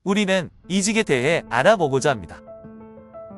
우리는 이직에 대해 알아보고자 합니다.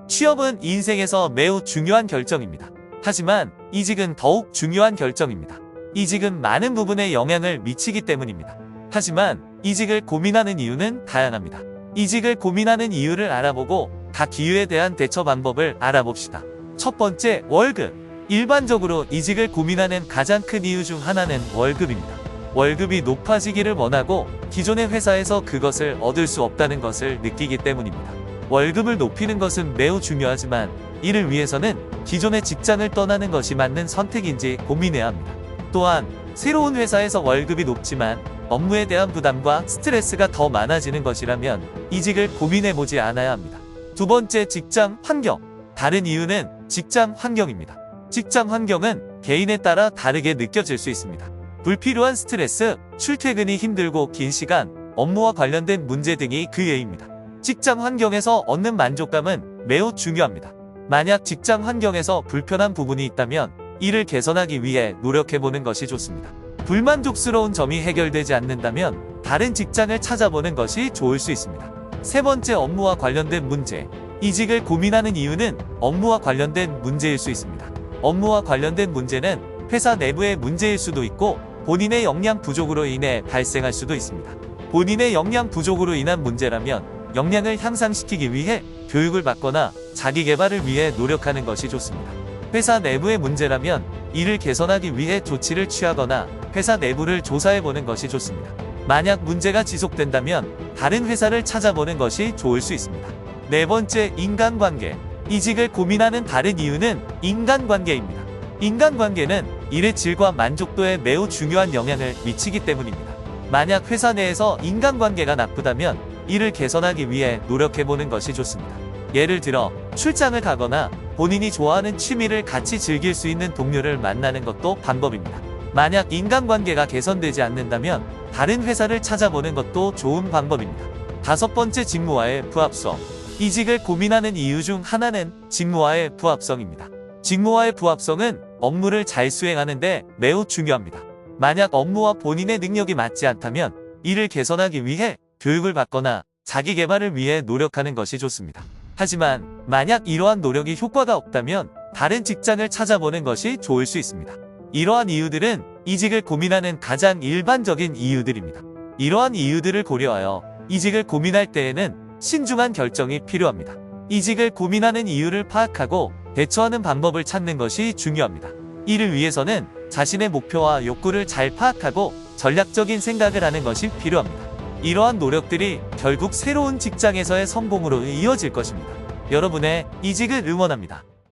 취업은 인생에서 매우 중요한 결정입니다. 하지만 이직은 더욱 중요한 결정입니다. 이직은 많은 부분에 영향을 미치기 때문입니다. 하지만 이직을 고민하는 이유는 다양합니다. 이직을 고민하는 이유를 알아보고 각 기회에 대한 대처 방법을 알아봅시다. 첫 번째, 월급. 일반적으로 이직을 고민하는 가장 큰 이유 중 하나는 월급입니다. 월급이 높아지기를 원하고 기존의 회사에서 그것을 얻을 수 없다는 것을 느끼기 때문입니다. 월급을 높이는 것은 매우 중요하지만 이를 위해서는 기존의 직장을 떠나는 것이 맞는 선택인지 고민해야 합니다. 또한 새로운 회사에서 월급이 높지만 업무에 대한 부담과 스트레스가 더 많아지는 것이라면 이직을 고민해보지 않아야 합니다. 두 번째, 직장 환경. 다른 이유는 직장 환경입니다. 직장 환경은 개인에 따라 다르게 느껴질 수 있습니다. 불필요한 스트레스, 출퇴근이 힘들고 긴 시간, 업무와 관련된 문제 등이 그 예입니다. 직장 환경에서 얻는 만족감은 매우 중요합니다. 만약 직장 환경에서 불편한 부분이 있다면 이를 개선하기 위해 노력해보는 것이 좋습니다. 불만족스러운 점이 해결되지 않는다면 다른 직장을 찾아보는 것이 좋을 수 있습니다. 세 번째, 업무와 관련된 문제. 이직을 고민하는 이유는 업무와 관련된 문제일 수 있습니다. 업무와 관련된 문제는 회사 내부의 문제일 수도 있고 본인의 역량 부족으로 인해 발생할 수도 있습니다. 본인의 역량 부족으로 인한 문제라면 역량을 향상시키기 위해 교육을 받거나 자기 개발을 위해 노력하는 것이 좋습니다. 회사 내부의 문제라면 이를 개선하기 위해 조치를 취하거나 회사 내부를 조사해보는 것이 좋습니다. 만약 문제가 지속된다면 다른 회사를 찾아보는 것이 좋을 수 있습니다. 네 번째, 인간관계. 이직을 고민하는 다른 이유는 인간관계입니다. 인간관계는 일의 질과 만족도에 매우 중요한 영향을 미치기 때문입니다. 만약 회사 내에서 인간관계가 나쁘다면 이를 개선하기 위해 노력해보는 것이 좋습니다. 예를 들어 출장을 가거나 본인이 좋아하는 취미를 같이 즐길 수 있는 동료를 만나는 것도 방법입니다. 만약 인간관계가 개선되지 않는다면 다른 회사를 찾아보는 것도 좋은 방법입니다. 다섯 번째, 직무와의 부합성. 이직을 고민하는 이유 중 하나는 직무와의 부합성입니다. 직무와의 부합성은 업무를 잘 수행하는 데 매우 중요합니다. 만약 업무와 본인의 능력이 맞지 않다면 이를 개선하기 위해 교육을 받거나 자기 개발을 위해 노력하는 것이 좋습니다. 하지만 만약 이러한 노력이 효과가 없다면 다른 직장을 찾아보는 것이 좋을 수 있습니다. 이러한 이유들은 이직을 고민하는 가장 일반적인 이유들입니다. 이러한 이유들을 고려하여 이직을 고민할 때에는 신중한 결정이 필요합니다. 이직을 고민하는 이유를 파악하고 대처하는 방법을 찾는 것이 중요합니다. 이를 위해서는 자신의 목표와 욕구를 잘 파악하고 전략적인 생각을 하는 것이 필요합니다. 이러한 노력들이 결국 새로운 직장에서의 성공으로 이어질 것입니다. 여러분의 이직을 응원합니다.